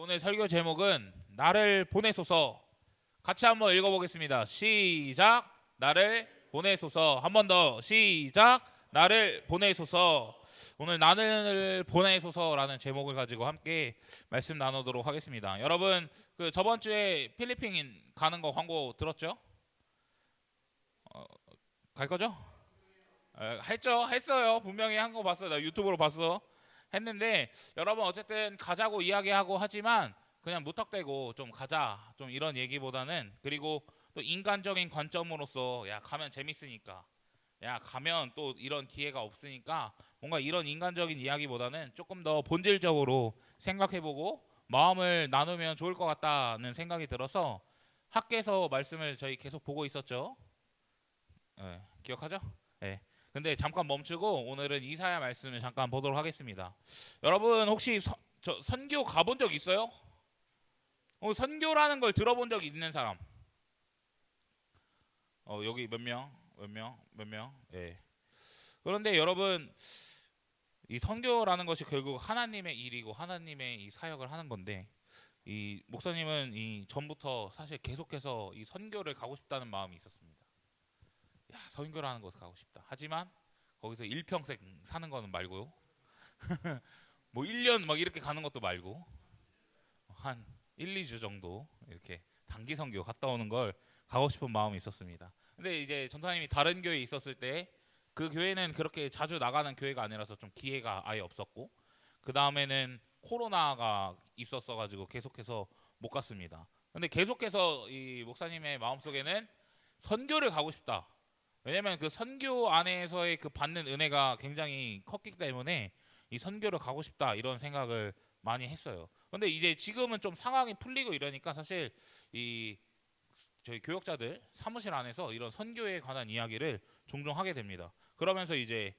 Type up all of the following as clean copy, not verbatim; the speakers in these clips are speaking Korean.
오늘 설교 제목은 나를 보내소서. 같이 한번 읽어보겠습니다. 시작. 나를 보내소서. 한 번 더. 시작. 나를 보내소서. 오늘 나를 보내소서라는 제목을 가지고 함께 말씀 나누도록 하겠습니다. 여러분, 저번 주에 필리핀 가는 거 광고 들었죠? 갈 거죠? 했어요. 분명히 한 거 봤어요. 나 유튜브로 봤어. 했는데 여러분 어쨌든 가자고 이야기하고 하지만 그냥 무턱대고 좀 가자 좀 이런 얘기보다는, 그리고 또 인간적인 관점으로서 야 가면 재밌으니까, 야 가면 또 이런 기회가 없으니까, 뭔가 이런 인간적인 이야기보다는 조금 더 본질적으로 생각해보고 마음을 나누면 좋을 것 같다는 생각이 들어서 학교에서 말씀을 저희 계속 보고 있었죠. 기억하죠? 네. 근데 잠깐 멈추고 오늘은 이사야 말씀을 잠깐 보도록 하겠습니다. 여러분 혹시 선교 가본 적 있어요? 선교라는 걸 들어본 적 있는 사람? 여기 몇 명? 예. 그런데 여러분, 이 선교라는 것이 결국 하나님의 일이고 하나님의 이 사역을 하는 건데, 이 목사님은 이 전부터 사실 계속해서 이 선교를 가고 싶다는 마음이 있었습니다. 야, 선교라는 곳 가고 싶다. 하지만 거기서 일평생 사는 거는 말고요. 뭐 1년 막 이렇게 가는 것도 말고 한 1, 2주 정도 이렇게 단기 선교 갔다 오는 걸 가고 싶은 마음이 있었습니다. 근데 이제 전사님이 다른 교회에 있었을 때 그 교회는 그렇게 자주 나가는 교회가 아니라서 좀 기회가 아예 없었고, 그 다음에는 코로나가 있었어 가지고 계속해서 못 갔습니다. 근데 계속해서 이 목사님의 마음속에는 선교를 가고 싶다. 왜냐면 그 선교 안에서의 그 받는 은혜가 굉장히 컸기 때문에 이 선교를 가고 싶다 이런 생각을 많이 했어요. 근데 이제 지금은 좀 상황이 풀리고 이러니까 사실 이 저희 교역자들 사무실 안에서 이런 선교에 관한 이야기를 종종 하게 됩니다. 그러면서 이제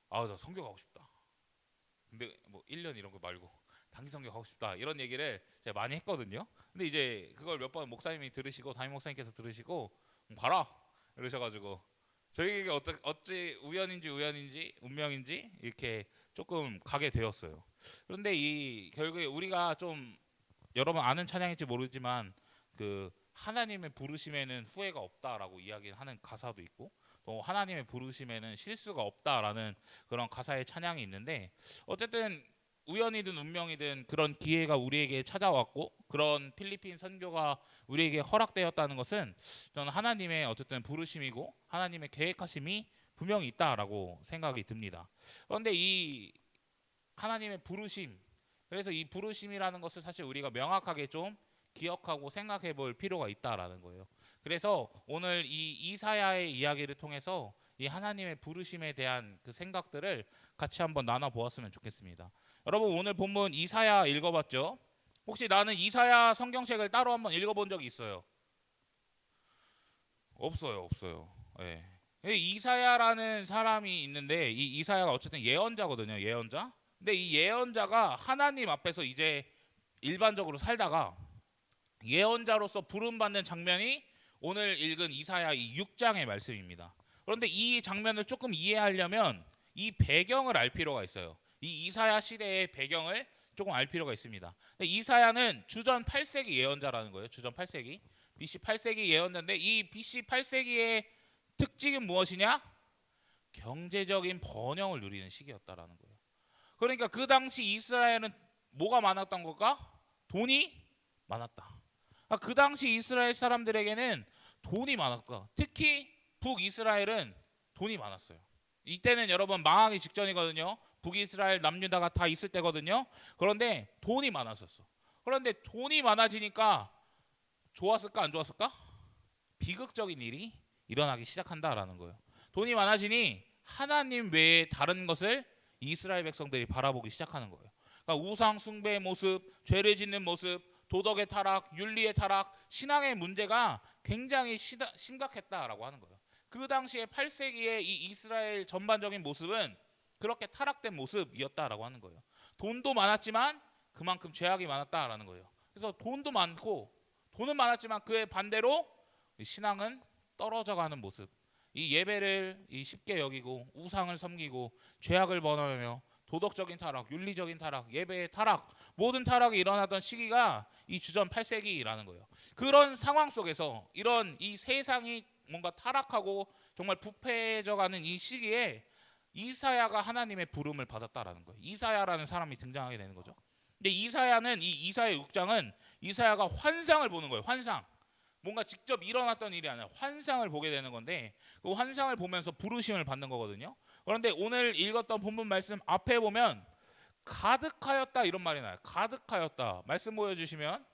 나 선교 가고 싶다. 근데 뭐 1년 이런 거 말고 단기 선교 가고 싶다 이런 얘기를 제가 많이 했거든요. 근데 이제 그걸 몇 번 목사님이 들으시고 담임 목사님께서 들으시고 가라 이러셔가지고 저희에게 어찌 우연인지 운명인지 이렇게 조금 가게 되었어요. 그런데 이 결국에 우리가 좀, 여러분 아는 찬양일지 모르지만 그 하나님의 부르심에는 후회가 없다라고 이야기하는 가사도 있고, 또 하나님의 부르심에는 실수가 없다라는 그런 가사의 찬양이 있는데, 어쨌든 우연이든 운명이든 그런 기회가 우리에게 찾아왔고 그런 필리핀 선교가 우리에게 허락되었다는 것은 저는 하나님의 어쨌든 부르심이고 하나님의 계획하심이 분명히 있다라고 생각이 듭니다. 그런데 이 하나님의 부르심, 그래서 이 부르심이라는 것을 사실 우리가 명확하게 좀 기억하고 생각해 볼 필요가 있다라는 거예요. 그래서 오늘 이 이사야의 이야기를 통해서 이 하나님의 부르심에 대한 그 생각들을 같이 한번 나눠 보았으면 좋겠습니다. 여러분 오늘 본문 이사야 읽어봤죠? 혹시 나는 이사야 성경책을 따로 한번 읽어본 적이 있어요? 없어요. 예. 이사야라는 사람이 있는데 이 이사야가 어쨌든 예언자거든요. 예언자. 근데 이 예언자가 하나님 앞에서 이제 일반적으로 살다가 예언자로서 부름받는 장면이 오늘 읽은 이사야 이 6장의 말씀입니다. 그런데 이 장면을 조금 이해하려면 이 배경을 알 필요가 있어요. 이 이사야 시대의 배경을 조금 알 필요가 있습니다. 이사야는 주전 8세기 예언자라는 거예요. 주전 8세기, BC 8세기 예언자인데 이 BC 8세기의 특징은 무엇이냐? 경제적인 번영을 누리는 시기였다라는 거예요. 그러니까 그 당시 이스라엘은 뭐가 많았던 걸까? 돈이 많았다. 그 당시 이스라엘 사람들에게는 돈이 많았다. 특히 북이스라엘은 돈이 많았어요. 이때는 여러분 망하기 직전이거든요. 북이스라엘 남유다가 다 있을 때거든요. 그런데 돈이 많았었어. 그런데 돈이 많아지니까 좋았을까 안 좋았을까? 비극적인 일이 일어나기 시작한다라는 거예요. 돈이 많아지니 하나님 외에 다른 것을 이스라엘 백성들이 바라보기 시작하는 거예요. 그러니까 우상 숭배의 모습, 죄를 짓는 모습, 도덕의 타락, 윤리의 타락, 신앙의 문제가 굉장히 심각했다라고 하는 거예요. 그 당시에 8세기의 이 이스라엘 전반적인 모습은 그렇게 타락된 모습이었다라고 하는 거예요. 돈도 많았지만 그만큼 죄악이 많았다라는 거예요. 그래서 돈도 많고 돈은 많았지만 그의 반대로 신앙은 떨어져가는 모습, 이 예배를 쉽게 여기고 우상을 섬기고 죄악을 범하며 도덕적인 타락, 윤리적인 타락, 예배의 타락, 모든 타락이 일어나던 시기가 이 주전 8세기라는 거예요. 그런 상황 속에서 이런 이 세상이 뭔가 타락하고 정말 부패해져가는 이 시기에 이사야가 하나님의 부름을 받았다라는 거예요. 이사야라는 사람이 등장하게 되는 거죠. 근데 이사야는 이 이사야 6장은 이사야가 환상을 보는 거예요. 환상. 뭔가 직접 일어났던 일이 아니라 환상을 보게 되는 건데 그 환상을 보면서 부르심을 받는 거거든요. 그런데 오늘 읽었던 본문 말씀 앞에 보면 가득하였다 이런 말이 나요. 가득하였다. 말씀 보여주시면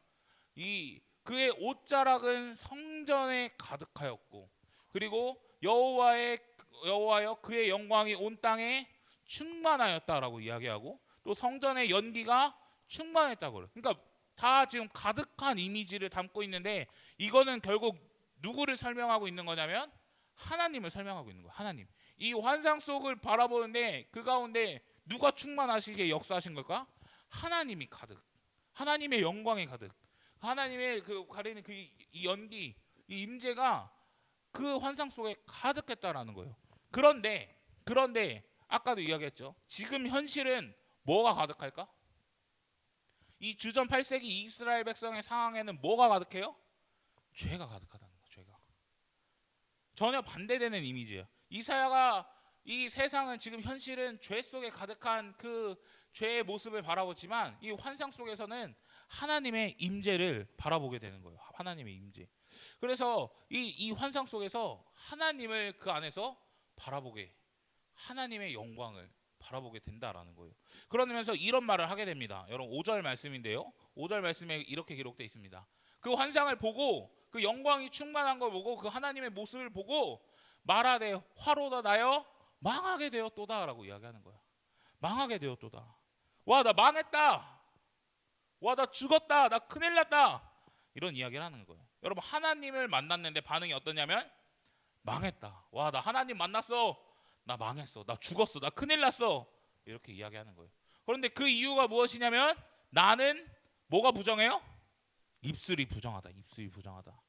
이 그의 옷자락은 성전에 가득하였고 그리고 여호와여 그의 영광이 온 땅에 충만하였다라고 이야기하고 또 성전의 연기가 충만했다고 그래요. 그러니까 다 지금 가득한 이미지를 담고 있는데 이거는 결국 누구를 설명하고 있는 거냐면 하나님을 설명하고 있는 거예요. 하나님. 이 환상 속을 바라보는데 그 가운데 누가 충만하시게 역사하신 걸까? 하나님이 가득. 하나님의 영광이 가득. 하나님의 그 가리는 그 이 연기, 이 임재가 그 환상 속에 가득했다라는 거예요. 그런데 아까도 이야기했죠. 지금 현실은 뭐가 가득할까? 이 주전 8세기 이스라엘 백성의 상황에는 뭐가 가득해요? 죄가 가득하다는 거예요. 죄가. 전혀 반대되는 이미지예요. 이사야가 이 세상은 지금 현실은 죄 속에 가득한 그 죄의 모습을 바라보지만 이 환상 속에서는 하나님의 임재를 바라보게 되는 거예요. 하나님의 임재. 그래서 이 환상 속에서 하나님을 그 안에서 바라보게 하나님의 영광을 바라보게 된다라는 거예요. 그러면서 이런 말을 하게 됩니다. 여러분 5절 말씀인데요. 5절 말씀에 이렇게 기록되어 있습니다. 그 환상을 보고 그 영광이 충만한 걸 보고 그 하나님의 모습을 보고 말하되 화로다 나여 망하게 되었도다라고 이야기하는 거야. 망하게 되었도다. 와, 나 망했다. 와, 나 죽었다. 나 큰일 났다. 이런 이야기를 하는 거예요. 여러분 하나님을 만났는데 반응이 어떠냐면 망했다. 와, 나 하나님 만났어. 나 망했어. 나 죽었어. 나 큰일 났어. 이렇게 이야기하는 거예요. 그런데 그 이유가 무엇이냐면 나는 뭐가 부정해요? 입술이 부정하다. 입술이 부정하다.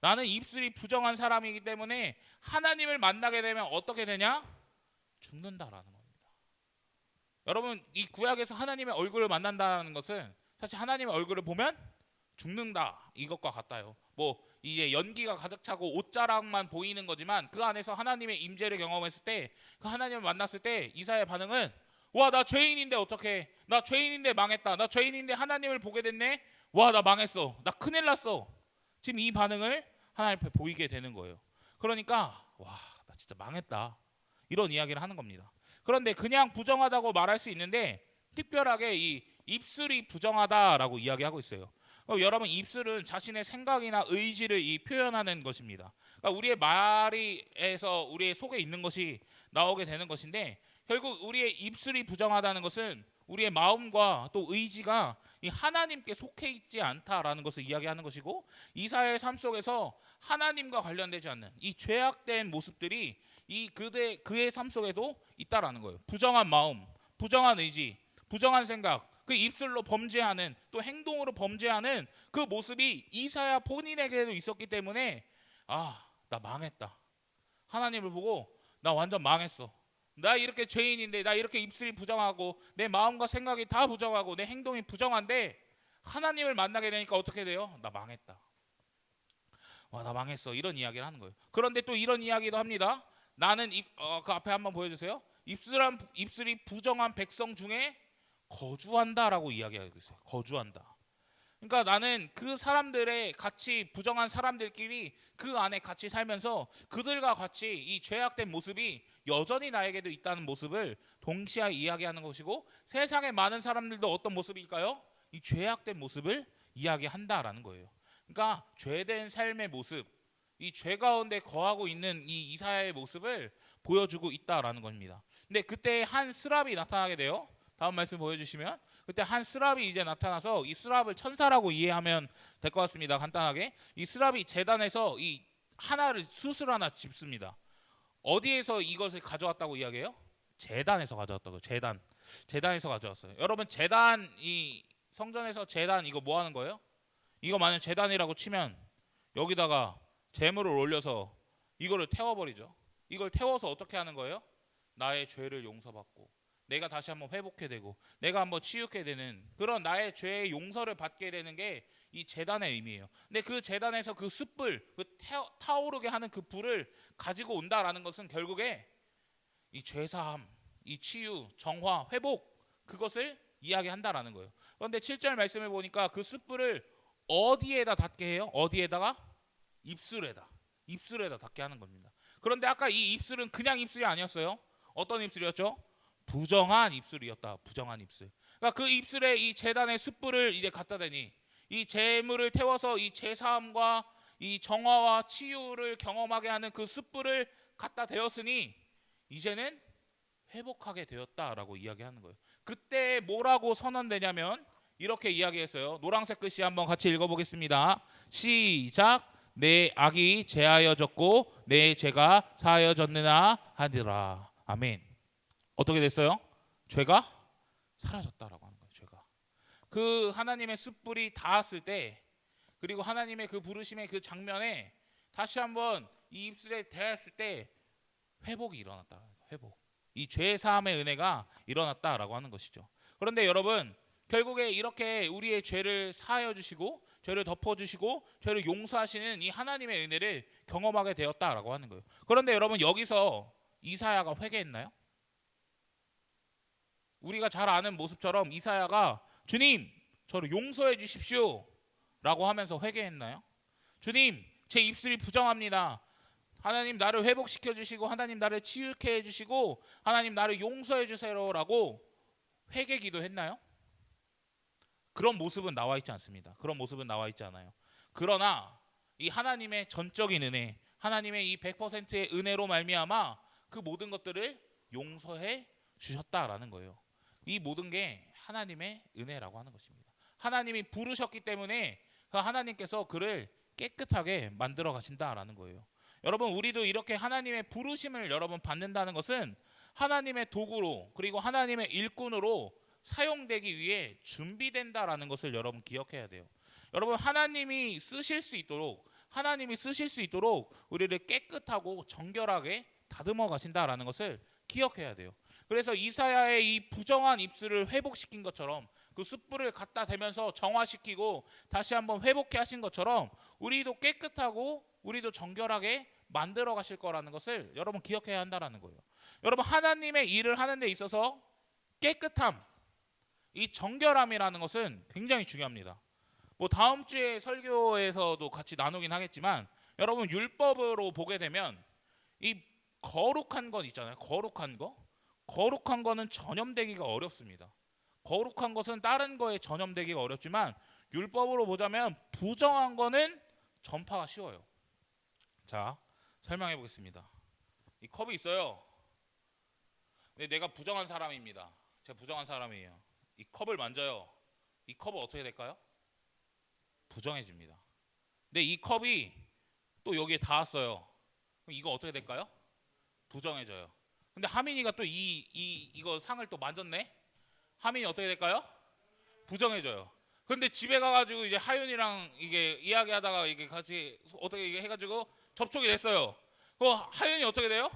나는 입술이 부정한 사람이기 때문에 하나님을 만나게 되면 어떻게 되냐? 죽는다라는 겁니다. 여러분 이 구약에서 하나님의 얼굴을 만난다는 것은 사실 하나님의 얼굴을 보면 죽는다 이것과 같아요. 뭐 이제 연기가 가득 차고 옷자락만 보이는 거지만 그 안에서 하나님의 임재를 경험했을 때 그 하나님을 만났을 때 이사야의 반응은 와, 나 죄인인데 어떡해. 나 죄인인데 망했다. 나 죄인인데 하나님을 보게 됐네. 와, 나 망했어. 나 큰일 났어. 지금 이 반응을 하나님 앞에 보이게 되는 거예요. 그러니까 와, 나 진짜 망했다. 이런 이야기를 하는 겁니다. 그런데 그냥 부정하다고 말할 수 있는데 특별하게 이 입술이 부정하다라고 이야기하고 있어요. 여러분 입술은 자신의 생각이나 의지를 표현하는 것입니다. 그러니까 우리의 말에서 우리의 속에 있는 것이 나오게 되는 것인데 결국 우리의 입술이 부정하다는 것은 우리의 마음과 또 의지가 이 하나님께 속해 있지 않다라는 것을 이야기하는 것이고 이사야의 삶 속에서 하나님과 관련되지 않는 이 죄악된 모습들이 그의 삶 속에도 있다라는 거예요. 부정한 마음, 부정한 의지, 부정한 생각, 그 입술로 범죄하는 또 행동으로 범죄하는 그 모습이 이사야 본인에게도 있었기 때문에 나 망했다. 하나님을 보고 나 완전 망했어. 나 이렇게 죄인인데 나 이렇게 입술이 부정하고 내 마음과 생각이 다 부정하고 내 행동이 부정한데 하나님을 만나게 되니까 어떻게 돼요? 나 망했다. 와, 나 망했어. 이런 이야기를 하는 거예요. 그런데 또 이런 이야기도 합니다. 나는 그 앞에 한번 보여주세요. 입술이 부정한 백성 중에 거주한다라고 이야기하고 있어요. 거주한다. 그러니까 나는 그 사람들의 같이 부정한 사람들끼리 그 안에 같이 살면서 그들과 같이 이 죄악된 모습이 여전히 나에게도 있다는 모습을 동시에 이야기하는 것이고 세상의 많은 사람들도 어떤 모습일까요? 이 죄악된 모습을 이야기한다라는 거예요. 그러니까 죄된 삶의 모습, 이 죄 가운데 거하고 있는 이 이사야의 모습을 보여주고 있다라는 겁니다. 근데 그때 한 스랍이 나타나게 돼요. 다음 말씀 보여주시면 그때 한 스랍이 이제 나타나서 이 스랍을 천사라고 이해하면 될 것 같습니다. 간단하게 이 스랍이 제단에서 이 하나를 숯을 하나 집습니다. 어디에서 이것을 가져왔다고 이야기해요? 제단에서 가져왔다고. 제단에서 가져왔어요. 여러분 제단 이 성전에서 제단 이거 뭐 하는 거예요? 이거 만약 제단이라고 치면 여기다가 제물을 올려서 이거를 태워버리죠. 이걸 태워서 어떻게 하는 거예요? 나의 죄를 용서받고 내가 다시 한번 회복해 되고 내가 한번 치유게 되는 그런 나의 죄의 용서를 받게 되는 게 이 제단의 의미예요. 근데 그 제단에서 그 숯불, 그 타오르게 하는 그 불을 가지고 온다라는 것은 결국에 이 죄사함, 이 치유, 정화, 회복 그것을 이야기한다라는 거예요. 그런데 7절 말씀을 보니까 그 숯불을 어디에다 닿게 해요? 어디에다가? 입술에다 닿게 하는 겁니다. 그런데 아까 이 입술은 그냥 입술이 아니었어요. 어떤 입술이었죠? 부정한 입술이었다. 부정한 입술. 그러니까 그 입술에 이 제단의 숯불을 이제 갖다 대니 이 제물을 태워서 이 제사함과 이 정화와 치유를 경험하게 하는 그 숯불을 갖다 대었으니 이제는 회복하게 되었다라고 이야기하는 거예요. 그때 뭐라고 선언되냐면 이렇게 이야기했어요. 노란색 글씨 한번 같이 읽어보겠습니다. 시작. 내 악이 제하여졌고 내 죄가 사하여졌느냐 하니라. 아멘. 어떻게 됐어요? 죄가 사라졌다라고 하는 거예요. 죄가. 그 하나님의 숯불이 닿았을 때 그리고 하나님의 그 부르심의 그 장면에 다시 한번 이 입술에 대했을 때 회복이 일어났다. 회복. 이 죄 사함의 은혜가 일어났다라고 하는 것이죠. 그런데 여러분 결국에 이렇게 우리의 죄를 사하여 주시고 죄를 덮어 주시고 죄를 용서하시는 이 하나님의 은혜를 경험하게 되었다라고 하는 거예요. 그런데 여러분 여기서 이사야가 회개했나요? 우리가 잘 아는 모습처럼 이사야가 주님 저를 용서해 주십시오 라고 하면서 회개했나요? 주님 제 입술이 부정합니다. 하나님 나를 회복시켜 주시고 하나님 나를 치유케 해주시고 하나님 나를 용서해 주세요라고 회개 기도했나요? 그런 모습은 나와 있지 않습니다. 그런 모습은 나와 있지 않아요. 그러나 이 하나님의 전적인 은혜, 하나님의 이 100%의 은혜로 말미암아 그 모든 것들을 용서해 주셨다라는 거예요. 이 모든 게 하나님의 은혜라고 하는 것입니다. 하나님이 부르셨기 때문에 그 하나님께서 그를 깨끗하게 만들어 가신다라는 거예요. 여러분 우리도 이렇게 하나님의 부르심을 여러분 받는다는 것은 하나님의 도구로 그리고 하나님의 일꾼으로 사용되기 위해 준비된다라는 것을 여러분 기억해야 돼요. 여러분 하나님이 쓰실 수 있도록 우리를 깨끗하고 정결하게 다듬어 가신다라는 것을 기억해야 돼요. 그래서 이사야의 이 부정한 입술을 회복시킨 것처럼 그 숯불을 갖다 대면서 정화시키고 다시 한번 회복해 하신 것처럼 우리도 깨끗하고 우리도 정결하게 만들어 가실 거라는 것을 여러분 기억해야 한다라는 거예요. 여러분 하나님의 일을 하는 데 있어서 깨끗함, 이 정결함이라는 것은 굉장히 중요합니다. 뭐 다음 주에 설교에서도 같이 나누긴 하겠지만 여러분 율법으로 보게 되면 이 거룩한 것 있잖아요. 거룩한 거는 전염되기가 어렵습니다. 거룩한 것은 다른 거에 전염되기가 어렵지만 율법으로 보자면 부정한 거는 전파가 쉬워요. 자, 설명해 보겠습니다. 이 컵이 있어요. 근데 내가 부정한 사람입니다. 제가 부정한 사람이에요. 이 컵을 만져요. 이 컵은 어떻게 될까요? 부정해집니다. 근데 이 컵이 또 여기에 닿았어요. 그럼 이거 어떻게 될까요? 부정해져요. 근데 하민이가 또 이거 상을 또 만졌네. 하민이 어떻게 될까요? 부정해져요. 근데 집에 가가지고 이제 하윤이랑 이게 이야기하다가 이게 같이 어떻게 이게 해가지고 접촉이 됐어요. 하윤이 어떻게 돼요?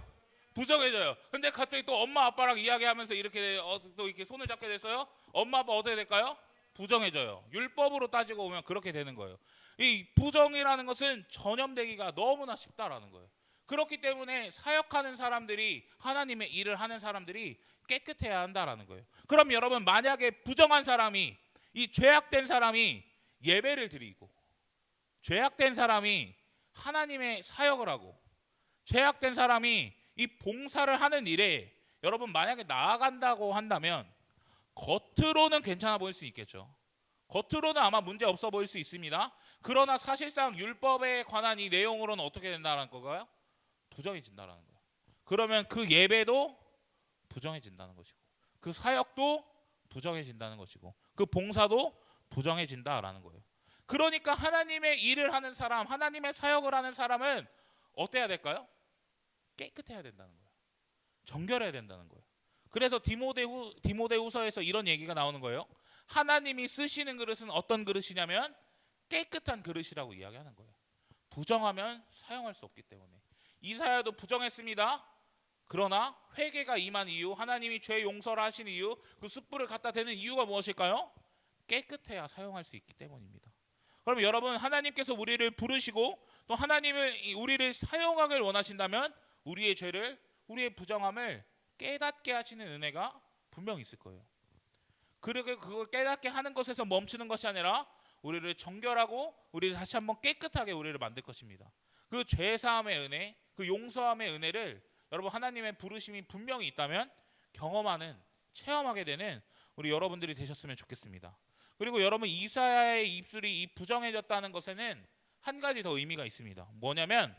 부정해져요. 근데 갑자기 또 엄마 아빠랑 이야기하면서 이렇게 또 이렇게 손을 잡게 됐어요. 엄마 아빠 어떻게 될까요? 부정해져요. 율법으로 따지고 보면 그렇게 되는 거예요. 이 부정이라는 것은 전염되기가 너무나 쉽다라는 거예요. 그렇기 때문에 사역하는 사람들이 하나님의 일을 하는 사람들이 깨끗해야 한다라는 거예요. 그럼 여러분 만약에 부정한 사람이 이 죄악된 사람이 예배를 드리고 죄악된 사람이 하나님의 사역을 하고 죄악된 사람이 이 봉사를 하는 일에 여러분 만약에 나아간다고 한다면 겉으로는 괜찮아 보일 수 있겠죠. 겉으로는 아마 문제 없어 보일 수 있습니다. 그러나 사실상 율법에 관한 이 내용으로는 어떻게 된다는 건가요? 부정해진다는 거예요. 그러면 그 예배도 부정해진다는 것이고 그 사역도 부정해진다는 것이고 그 봉사도 부정해진다라는 거예요. 그러니까 하나님의 일을 하는 사람, 하나님의 사역을 하는 사람은 어때야 될까요? 깨끗해야 된다는 거예요. 정결해야 된다는 거예요. 그래서 디모데후서에서 이런 얘기가 나오는 거예요. 하나님이 쓰시는 그릇은 어떤 그릇이냐면 깨끗한 그릇이라고 이야기하는 거예요. 부정하면 사용할 수 없기 때문에. 이사야도 부정했습니다. 그러나 회개가 임한 이유, 하나님이 죄 용서를 하시는 이유, 그 숯불을 갖다 대는 이유가 무엇일까요? 깨끗해야 사용할 수 있기 때문입니다. 그럼 여러분, 하나님께서 우리를 부르시고 또 하나님을 우리를 사용하길 원하신다면 우리의 죄를, 우리의 부정함을 깨닫게 하시는 은혜가 분명히 있을 거예요. 그리고 그걸 깨닫게 하는 것에서 멈추는 것이 아니라 우리를 정결하고 우리를 다시 한번 깨끗하게 우리를 만들 것입니다. 그 죄사함의 은혜, 그 용서함의 은혜를 여러분, 하나님의 부르심이 분명히 있다면 경험하는, 체험하게 되는 우리 여러분들이 되셨으면 좋겠습니다. 그리고 여러분, 이사야의 입술이 이 부정해졌다는 것에는 한 가지 더 의미가 있습니다. 뭐냐면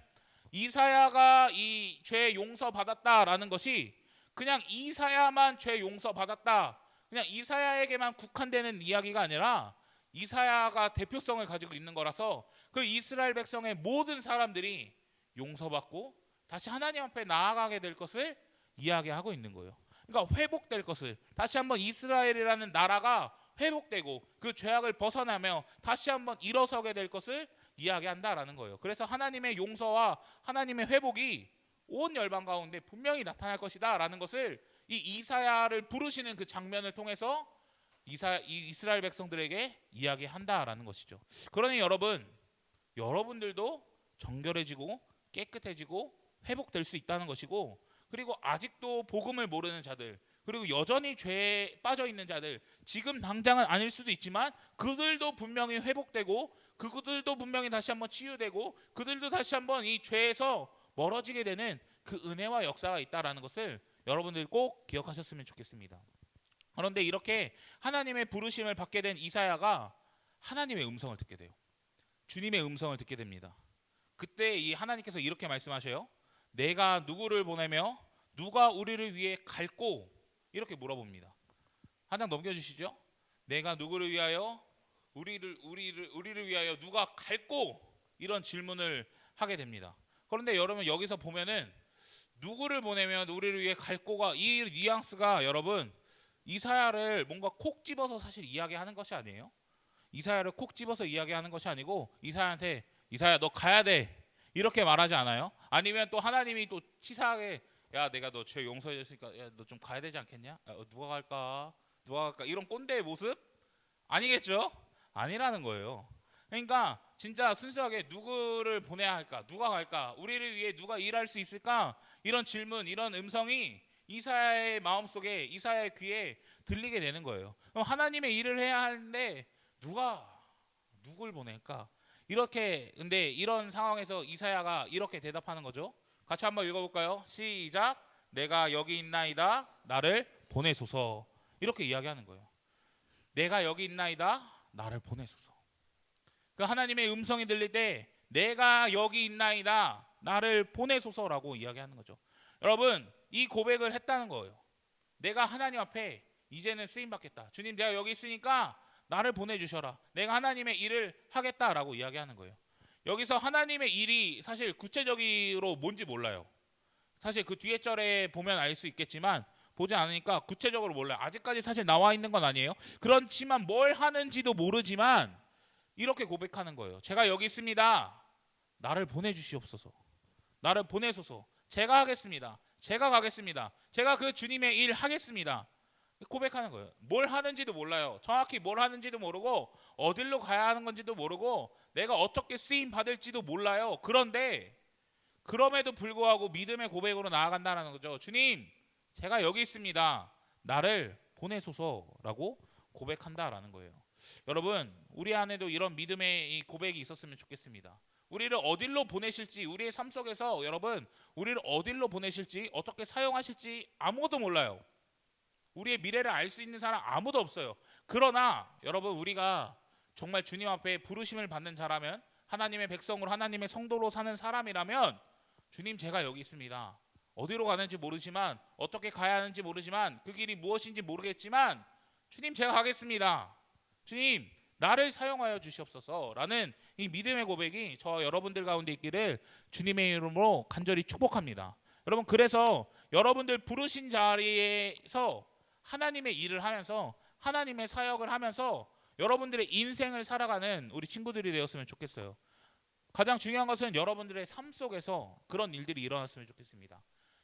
이사야가 이 죄 용서 받았다라는 것이 그냥 이사야만 죄 용서 받았다, 그냥 이사야에게만 국한되는 이야기가 아니라 이사야가 대표성을 가지고 있는 거라서 그 이스라엘 백성의 모든 사람들이 용서받고 다시 하나님 앞에 나아가게 될 것을 이야기하고 있는 거예요. 그러니까 회복될 것을, 다시 한번 이스라엘이라는 나라가 회복되고 그 죄악을 벗어나며 다시 한번 일어서게 될 것을 이야기한다라는 거예요. 그래서 하나님의 용서와 하나님의 회복이 온 열방 가운데 분명히 나타날 것이다 라는 것을 이 이사야를 부르시는 그 장면을 통해서 이스라엘 백성들에게 이야기한다라는 것이죠. 그러니 여러분들도 정결해지고 깨끗해지고 회복될 수 있다는 것이고, 그리고 아직도 복음을 모르는 자들, 그리고 여전히 죄에 빠져 있는 자들, 지금 당장은 아닐 수도 있지만 그들도 분명히 회복되고 그들도 분명히 다시 한번 치유되고 그들도 다시 한번 이 죄에서 멀어지게 되는 그 은혜와 역사가 있다라는 것을 여러분들 꼭 기억하셨으면 좋겠습니다. 그런데 이렇게 하나님의 부르심을 받게 된 이사야가 하나님의 음성을 듣게 돼요. 주님의 음성을 듣게 됩니다. 그때 이 하나님께서 이렇게 말씀하셔요. 내가 누구를 보내며 누가 우리를 위해 갈꼬? 이렇게 물어봅니다. 한 장 넘겨주시죠. 내가 누구를 위하여 우리를 위하여 누가 갈꼬? 이런 질문을 하게 됩니다. 그런데 여러분, 여기서 보면은 누구를 보내면 우리를 위해 갈꼬가, 이 뉘앙스가 여러분 이사야를 뭔가 콕 집어서 사실 이야기하는 것이 아니에요. 이사야를 콕 집어서 이야기하는 것이 아니고 이사야한테 이사야 너 가야 돼 이렇게 말하지 않아요. 아니면 또 하나님이 또 치사하게 야 내가 너 죄 용서해 줬으니까 야 너 좀 가야 되지 않겠냐? 누가 갈까 이런 꼰대의 모습 아니겠죠? 아니라는 거예요. 그러니까 진짜 순수하게 누구를 보내야 할까, 누가 갈까, 우리를 위해 누가 일할 수 있을까, 이런 질문, 이런 음성이 이사야의 마음속에, 이사야의 귀에 들리게 되는 거예요. 그럼 하나님의 일을 해야 하는데 누굴 보낼까? 이렇게, 근데 이런 상황에서 이사야가 이렇게 대답하는 거죠. 같이 한번 읽어볼까요? 시작. 내가 여기 있나이다 나를 보내소서. 이렇게 이야기하는 거예요. 내가 여기 있나이다 나를 보내소서. 그 하나님의 음성이 들릴 때 내가 여기 있나이다 나를 보내소서라고 이야기하는 거죠. 여러분, 이 고백을 했다는 거예요. 내가 하나님 앞에 이제는 쓰임받겠다. 주님, 내가 여기 있으니까 나를 보내주셔라. 내가 하나님의 일을 하겠다라고 이야기하는 거예요. 여기서 하나님의 일이 사실 구체적으로 뭔지 몰라요. 사실 그 뒤에 절에 보면 알 수 있겠지만 보지 않으니까 구체적으로 몰라요. 아직까지 사실 나와 있는 건 아니에요. 그렇지만 뭘 하는지도 모르지만 이렇게 고백하는 거예요. 제가 여기 있습니다. 나를 보내주시옵소서. 나를 보내소서. 제가 하겠습니다. 제가 가겠습니다. 제가 그 주님의 일 하겠습니다. 고백하는 거예요. 뭘 하는지도 몰라요. 정확히 뭘 하는지도 모르고 어디로 가야 하는 건지도 모르고 내가 어떻게 쓰임 받을지도 몰라요. 그런데 그럼에도 불구하고 믿음의 고백으로 나아간다는 거죠. 주님, 제가 여기 있습니다. 나를 보내소서라고 고백한다라는 거예요. 여러분, 우리 안에도 이런 믿음의 이 고백이 있었으면 좋겠습니다. 우리를 어디로 보내실지, 우리의 삶 속에서 여러분 우리를 어디로 보내실지, 어떻게 사용하실지 아무도 몰라요. 우리의 미래를 알 수 있는 사람 아무도 없어요. 그러나 여러분, 우리가 정말 주님 앞에 부르심을 받는 자라면, 하나님의 백성으로, 하나님의 성도로 사는 사람이라면, 주님, 제가 여기 있습니다. 어디로 가는지 모르지만, 어떻게 가야 하는지 모르지만, 그 길이 무엇인지 모르겠지만 주님, 제가 가겠습니다. 주님, 나를 사용하여 주시옵소서라는 이 믿음의 고백이 저와 여러분들 가운데 있기를 주님의 이름으로 간절히 축복합니다. 여러분, 그래서 여러분들 부르신 자리에서 하나님의 일을 하면서, 하나님의 사역을 하면서 여러분들의 인생을 살아가는 우리 친구들이 되었으면 좋겠어요. 가장 중요한 것은 여러분들의 삶 속에서 그런 일들이 일어났으면 좋겠습니다.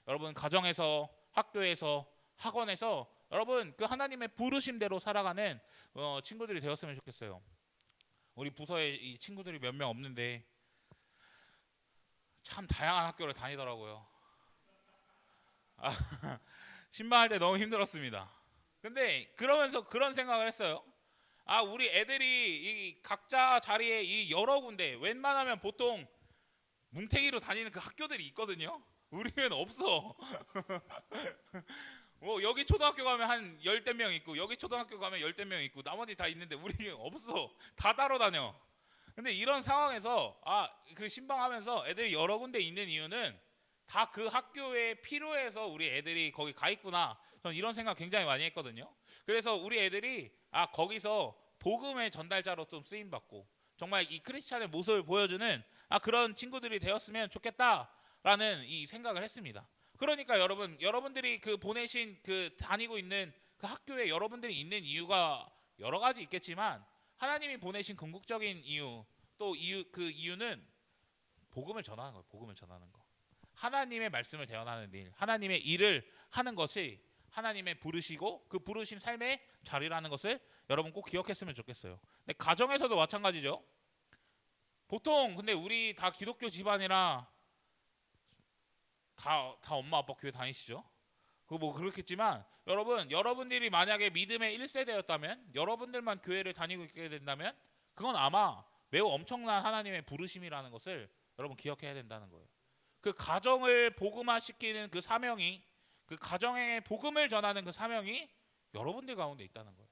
여러분 가정에서, 학교에서, 학원에서 여러분 그 하나님의 부르심대로 살아가는 친구들이 되었으면 좋겠어요. 우리 부서에 이 친구들이 몇 명 없는데 참 다양한 학교를 다니더라고요. 신방할 때 너무 힘들었습니다. 근데 그러면서 그런 생각을 했어요. 우리 애들이 이 각자 자리에 이 여러 군데, 웬만하면 보통 뭉탱이로 다니는 그 학교들이 있거든요. 우리는 없어. 여기 초등학교 가면 한 열댓 명 있고, 여기 초등학교 가면 열댓 명 있고, 나머지 다 있는데 우리 없어. 다 따로 다녀. 근데 이런 상황에서 그 신방하면서 애들이 여러 군데 있는 이유는 다 그 학교에 필요해서 우리 애들이 거기 가 있구나. 저는 이런 생각 굉장히 많이 했거든요. 그래서 우리 애들이 거기서 복음의 전달자로 좀 쓰임 받고 정말 이 크리스찬의 모습을 보여주는 그런 친구들이 되었으면 좋겠다라는 이 생각을 했습니다. 그러니까 여러분들이 그 보내신 그 다니고 있는 그 학교에 여러분들이 있는 이유가 여러 가지 있겠지만 하나님이 보내신 궁극적인 이유, 또 그 이유는 복음을 전하는 거예요. 복음을 전하는 거. 하나님의 말씀을 대언하는 일, 하나님의 일을 하는 것이 하나님의 부르시고 그 부르신 삶의 자리라는 것을 여러분 꼭 기억했으면 좋겠어요. 근데 가정에서도 마찬가지죠. 보통 근데 우리 다 기독교 집안이라 다 엄마 아빠 교회 다니시죠? 그렇겠지만 여러분들이 만약에 믿음의 1세대였다면, 여러분들만 교회를 다니고 있게 된다면 그건 아마 매우 엄청난 하나님의 부르심이라는 것을 여러분 기억해야 된다는 거예요. 그 가정을 복음화시키는 그 사명이, 그 가정에 복음을 전하는 그 사명이 여러분들 가운데 있다는 거예요.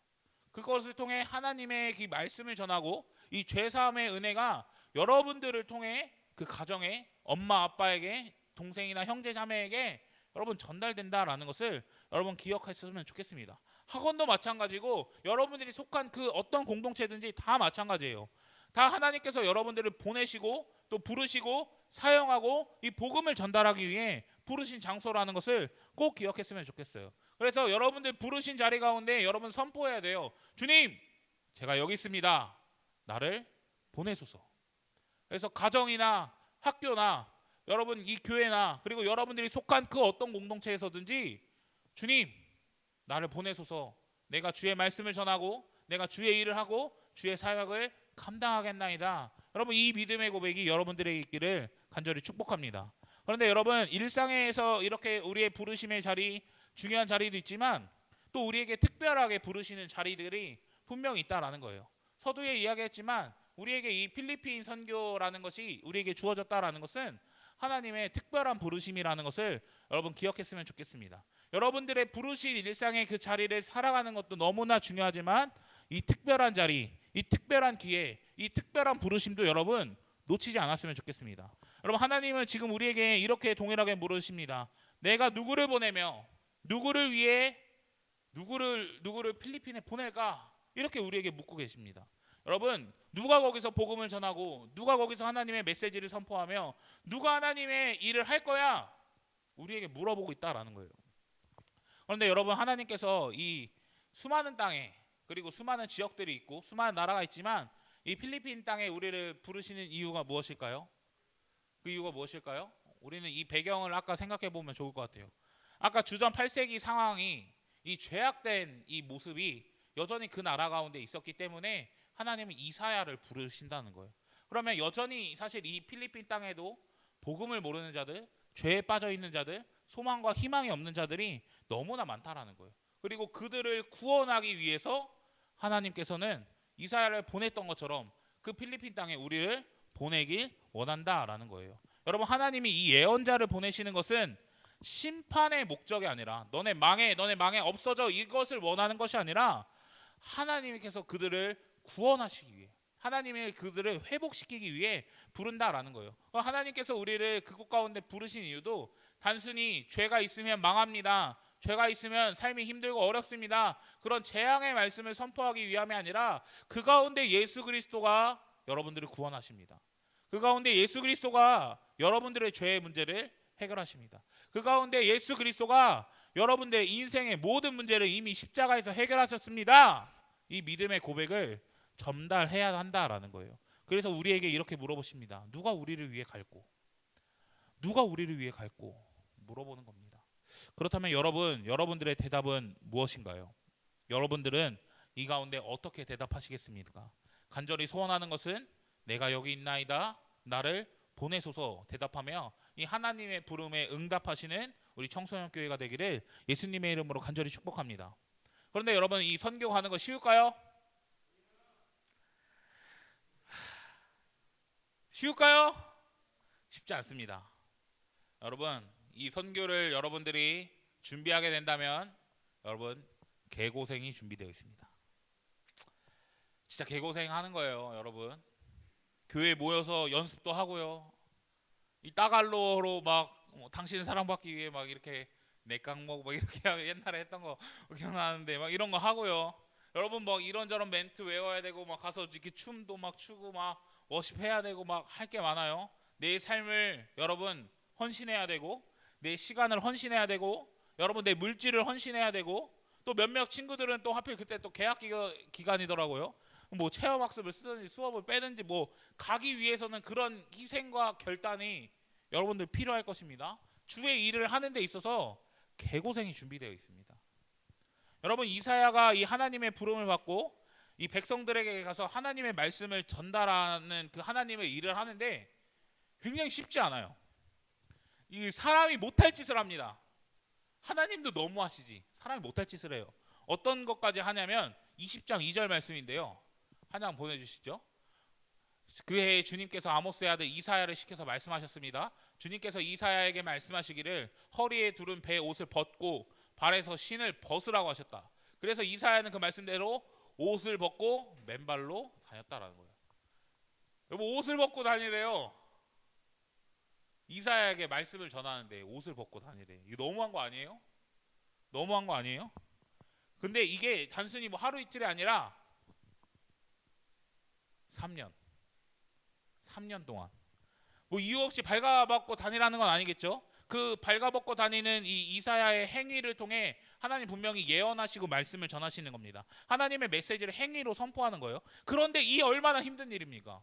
그것을 통해 하나님의 그 말씀을 전하고 이 죄사함의 은혜가 여러분들을 통해 그 가정에 엄마 아빠에게, 동생이나 형제 자매에게 여러분 전달된다라는 것을 여러분 기억하셨으면 좋겠습니다. 학원도 마찬가지고 여러분들이 속한 그 어떤 공동체든지 다 마찬가지예요. 다 하나님께서 여러분들을 보내시고 또 부르시고 사용하고 이 복음을 전달하기 위해 부르신 장소라는 것을 꼭 기억했으면 좋겠어요. 그래서 여러분들 부르신 자리 가운데 여러분 선포해야 돼요. 주님, 제가 여기 있습니다. 나를 보내소서. 그래서 가정이나 학교나 여러분 이 교회나 그리고 여러분들이 속한 그 어떤 공동체에서든지 주님, 나를 보내소서. 내가 주의 말씀을 전하고 내가 주의 일을 하고 주의 사역을 감당하겠나이다. 여러분 이 믿음의 고백이 여러분들에게 있기를 간절히 축복합니다. 그런데 여러분 일상에서 이렇게 우리의 부르심의 자리, 중요한 자리도 있지만 또 우리에게 특별하게 부르시는 자리들이 분명히 있다라는 거예요. 서두에 이야기했지만 우리에게 이 필리핀 선교라는 것이 우리에게 주어졌다라는 것은 하나님의 특별한 부르심이라는 것을 여러분 기억했으면 좋겠습니다. 여러분들의 부르신 일상의 그 자리를 살아가는 것도 너무나 중요하지만 이 특별한 자리, 이 특별한 기회, 이 특별한 부르심도 여러분 놓치지 않았으면 좋겠습니다. 여러분 하나님은 지금 우리에게 이렇게 동일하게 물으십니다. 내가 누구를 보내며 누구를 위해 누구를 필리핀에 보낼까? 이렇게 우리에게 묻고 계십니다. 여러분 누가 거기서 복음을 전하고 누가 거기서 하나님의 메시지를 선포하며 누가 하나님의 일을 할 거야? 우리에게 물어보고 있다라는 거예요. 그런데 여러분 하나님께서 이 수많은 땅에 그리고 수많은 지역들이 있고 수많은 나라가 있지만 이 필리핀 땅에 우리를 부르시는 이유가 무엇일까요? 그 이유가 무엇일까요? 우리는 이 배경을 아까 생각해 보면 좋을 것 같아요. 아까 주전 8세기 상황이 이 죄악된 이 모습이 여전히 그 나라 가운데 있었기 때문에 하나님은 이사야를 부르신다는 거예요. 그러면 여전히 사실 이 필리핀 땅에도 복음을 모르는 자들, 죄에 빠져 있는 자들, 소망과 희망이 없는 자들이 너무나 많다라는 거예요. 그리고 그들을 구원하기 위해서 하나님께서는 이사야를 보냈던 것처럼 그 필리핀 땅에 우리를 보내길 원한다라는 거예요. 여러분 하나님이 이 예언자를 보내시는 것은 심판의 목적이 아니라 너네 망해 없어져 이것을 원하는 것이 아니라 하나님께서 그들을 구원하시기 위해, 하나님이 그들을 회복시키기 위해 부른다라는 거예요. 하나님께서 우리를 그곳 가운데 부르신 이유도 단순히 죄가 있으면 망합니다, 죄가 있으면 삶이 힘들고 어렵습니다, 그런 재앙의 말씀을 선포하기 위함이 아니라 그 가운데 예수 그리스도가 여러분들을 구원하십니다. 그 가운데 예수 그리스도가 여러분들의 죄의 문제를 해결하십니다. 그 가운데 예수 그리스도가 여러분들의 인생의 모든 문제를 이미 십자가에서 해결하셨습니다. 이 믿음의 고백을 전달해야 한다라는 거예요. 그래서 우리에게 이렇게 물어보십니다. 누가 우리를 위해 갈고? 누가 우리를 위해 갈고? 물어보는 겁니다. 그렇다면 여러분들의 대답은 무엇인가요? 여러분들은 이 가운데 어떻게 대답하시겠습니까? 간절히 소원하는 것은 내가 여기 있나이다 나를 보내소서 대답하며 이 하나님의 부름에 응답하시는 우리 청소년 교회가 되기를 예수님의 이름으로 간절히 축복합니다. 그런데 여러분, 이 선교 가는 거 쉬울까요? 쉬울까요? 쉽지 않습니다. 여러분, 이 선교를 여러분들이 준비하게 된다면 여러분 개고생이 준비되어 있습니다. 진짜 개고생 하는 거예요. 여러분, 교회에 모여서 연습도 하고요, 이 따갈로로 막 당신을 사랑받기 위해 막 이렇게 내깡먹 막 이렇게 옛날에 했던 거 기억나는데 막 이런 거 하고요. 여러분 뭐 이런저런 멘트 외워야 되고 막 가서 이렇게 춤도 막 추고 막 워십해야 되고 막 할 게 많아요. 내 삶을 여러분 헌신해야 되고, 내 시간을 헌신해야 되고, 여러분 내 물질을 헌신해야 되고, 또 몇몇 친구들은 또 하필 그때 또 개학 기간이더라고요. 뭐 체험학습을 쓰든지 수업을 빼든지 뭐 가기 위해서는 그런 희생과 결단이 여러분들 필요할 것입니다. 주의 일을 하는 데 있어서 개고생이 준비되어 있습니다. 여러분, 이사야가 이 하나님의 부름을 받고 이 백성들에게 가서 하나님의 말씀을 전달하는 그 하나님의 일을 하는데 굉장히 쉽지 않아요. 이 사람이 못할 짓을 합니다. 하나님도 너무하시지, 사람이 못할 짓을 해요. 어떤 것까지 하냐면 20장 2절 말씀인데요, 한 장 보내주시죠. 그 해에 주님께서 아모스의 아들 이사야를 시켜서 말씀하셨습니다. 주님께서 이사야에게 말씀하시기를 허리에 두른 배 옷을 벗고 발에서 신을 벗으라고 하셨다. 그래서 이사야는 그 말씀대로 옷을 벗고 맨발로 다녔다라는 거예요. 여러분, 옷을 벗고 다니래요. 이사야에게 말씀을 전하는데 옷을 벗고 다니래. 이거 너무한 거 아니에요? 너무한 거 아니에요? 근데 이게 단순히 뭐 하루 이틀이 아니라 3년 동안 뭐 이유 없이 발가벗고 다니라는 건 아니겠죠? 그 발가벗고 다니는 이 이사야의 행위를 통해 하나님 분명히 예언하시고 말씀을 전하시는 겁니다. 하나님의 메시지를 행위로 선포하는 거예요. 그런데 이 얼마나 힘든 일입니까?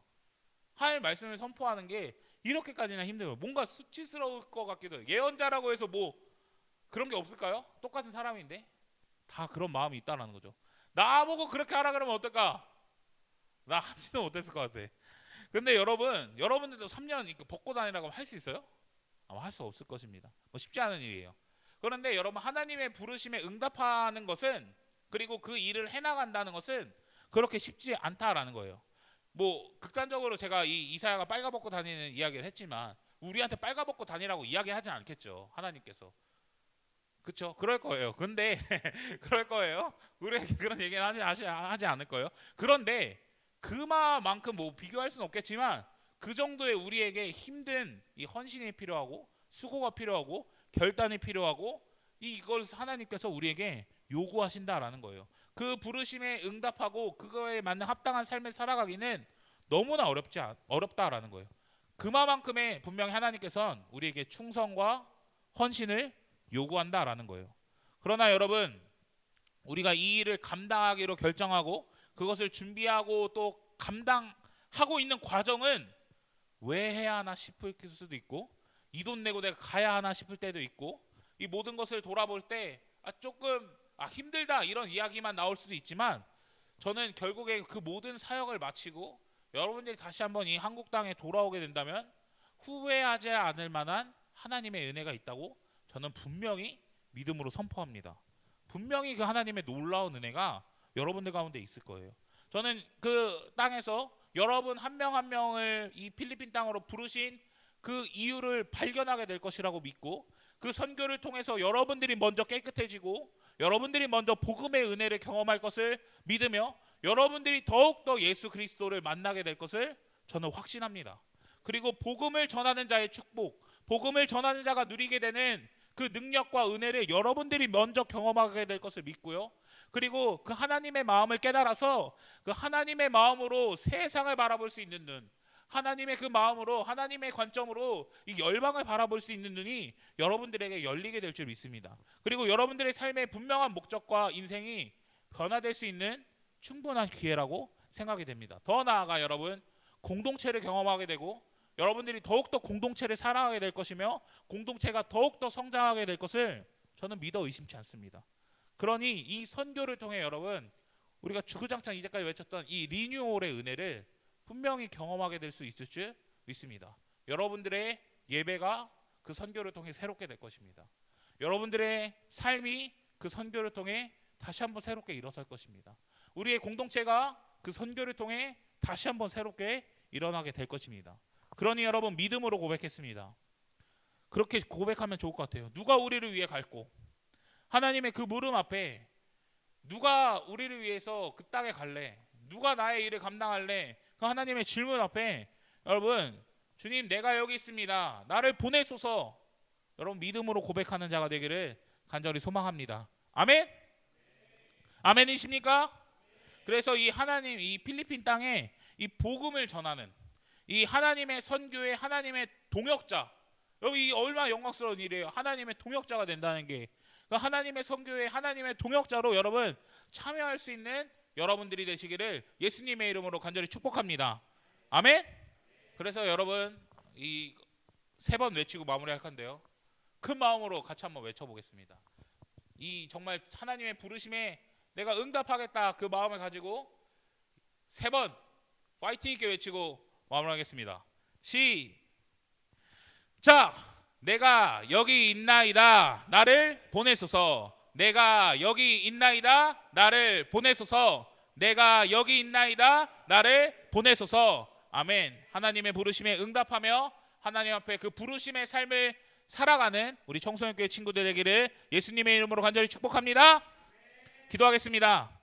하나님의 말씀을 선포하는 게 이렇게까지나 힘들어요. 뭔가 수치스러울 것 같기도 해요. 예언자라고 해서 뭐 그런 게 없을까요? 똑같은 사람인데 다 그런 마음이 있다는 거죠. 나보고 그렇게 하라 그러면 어떨까? 나 하지도 못했을 것 같아. 근데 여러분들도 3년 벗고 다니라고 할 수 있어요? 아마 할 수 없을 것입니다. 뭐 쉽지 않은 일이에요. 그런데 여러분, 하나님의 부르심에 응답하는 것은, 그리고 그 일을 해나간다는 것은 그렇게 쉽지 않다라는 거예요. 뭐 극단적으로 제가 이 이사야가 빨가벗고 다니는 이야기를 했지만 우리한테 빨가벗고 다니라고 이야기하지 않겠죠, 하나님께서. 그렇죠? 그럴 거예요. 근데 그럴 거예요. 우리에게 그런 얘기는 하지 않을 거예요. 그런데 그만큼 뭐 비교할 수는 없겠지만 그 정도의 우리에게 힘든 이 헌신이 필요하고 수고가 필요하고 결단이 필요하고 이걸 하나님께서 우리에게 요구하신다라는 거예요. 그 부르심에 응답하고 그거에 맞는 합당한 삶을 살아가기는 너무나 어렵다라는 거예요. 그만큼의 분명히 하나님께서는 우리에게 충성과 헌신을 요구한다라는 거예요. 그러나 여러분, 우리가 이 일을 감당하기로 결정하고 그것을 준비하고 또 감당하고 있는 과정은 왜 해야 하나 싶을 수도 있고, 이 돈 내고 내가 가야 하나 싶을 때도 있고, 이 모든 것을 돌아볼 때 조금 힘들다 이런 이야기만 나올 수도 있지만, 저는 결국에 그 모든 사역을 마치고 여러분들이 다시 한번 이 한국 땅에 돌아오게 된다면 후회하지 않을 만한 하나님의 은혜가 있다고 저는 분명히 믿음으로 선포합니다. 분명히 그 하나님의 놀라운 은혜가 여러분들 가운데 있을 거예요. 저는 그 땅에서 여러분 한 명 한 명을 이 필리핀 땅으로 부르신 그 이유를 발견하게 될 것이라고 믿고, 그 선교를 통해서 여러분들이 먼저 깨끗해지고 여러분들이 먼저 복음의 은혜를 경험할 것을 믿으며 여러분들이 더욱더 예수 그리스도를 만나게 될 것을 저는 확신합니다. 그리고 복음을 전하는 자의 축복, 복음을 전하는 자가 누리게 되는 그 능력과 은혜를 여러분들이 먼저 경험하게 될 것을 믿고요. 그리고 그 하나님의 마음을 깨달아서 그 하나님의 마음으로 세상을 바라볼 수 있는 눈, 하나님의 그 마음으로, 하나님의 관점으로 이 열방을 바라볼 수 있는 눈이 여러분들에게 열리게 될 줄 믿습니다. 그리고 여러분들의 삶의 분명한 목적과 인생이 변화될 수 있는 충분한 기회라고 생각이 됩니다. 더 나아가 여러분, 공동체를 경험하게 되고 여러분들이 더욱더 공동체를 사랑하게 될 것이며 공동체가 더욱더 성장하게 될 것을 저는 믿어 의심치 않습니다. 그러니 이 선교를 통해 여러분 우리가 주구장창 이제까지 외쳤던 이 리뉴얼의 은혜를 분명히 경험하게 될 수 있을 줄 믿습니다. 여러분들의 예배가 그 선교를 통해 새롭게 될 것입니다. 여러분들의 삶이 그 선교를 통해 다시 한번 새롭게 일어설 것입니다. 우리의 공동체가 그 선교를 통해 다시 한번 새롭게 일어나게 될 것입니다. 그러니 여러분 믿음으로 고백했습니다. 그렇게 고백하면 좋을 것 같아요. 누가 우리를 위해 갈고 하나님의 그 물음 앞에 누가 우리를 위해서 그 땅에 갈래? 누가 나의 일을 감당할래? 그 하나님의 질문 앞에 여러분 주님 내가 여기 있습니다. 나를 보내소서. 여러분 믿음으로 고백하는 자가 되기를 간절히 소망합니다. 아멘? 아멘이십니까? 그래서 이 하나님 이 필리핀 땅에 이 복음을 전하는 이 하나님의 선교의 하나님의 동역자 여러분 이 얼마나 영광스러운 일이에요. 하나님의 동역자가 된다는 게 그 하나님의 선교의 하나님의 동역자로 여러분 참여할 수 있는 여러분들이 되시기를 예수님의 이름으로 간절히 축복합니다. 아멘? 그래서 여러분 이 3번 외치고 마무리할 건데요. 큰 마음으로 같이 한번 외쳐보겠습니다. 이 정말 하나님의 부르심에 내가 응답하겠다 그 마음을 가지고 3번 파이팅 있게 외치고 마무리하겠습니다. 시작! 내가 여기 있나이다 나를 보내소서. 내가 여기 있나이다 나를 보내소서. 내가 여기 있나이다 나를 보내소서. 아멘. 하나님의 부르심에 응답하며 하나님 앞에 그 부르심의 삶을 살아가는 우리 청소년교회 친구들 되기를 예수님의 이름으로 간절히 축복합니다. 기도하겠습니다.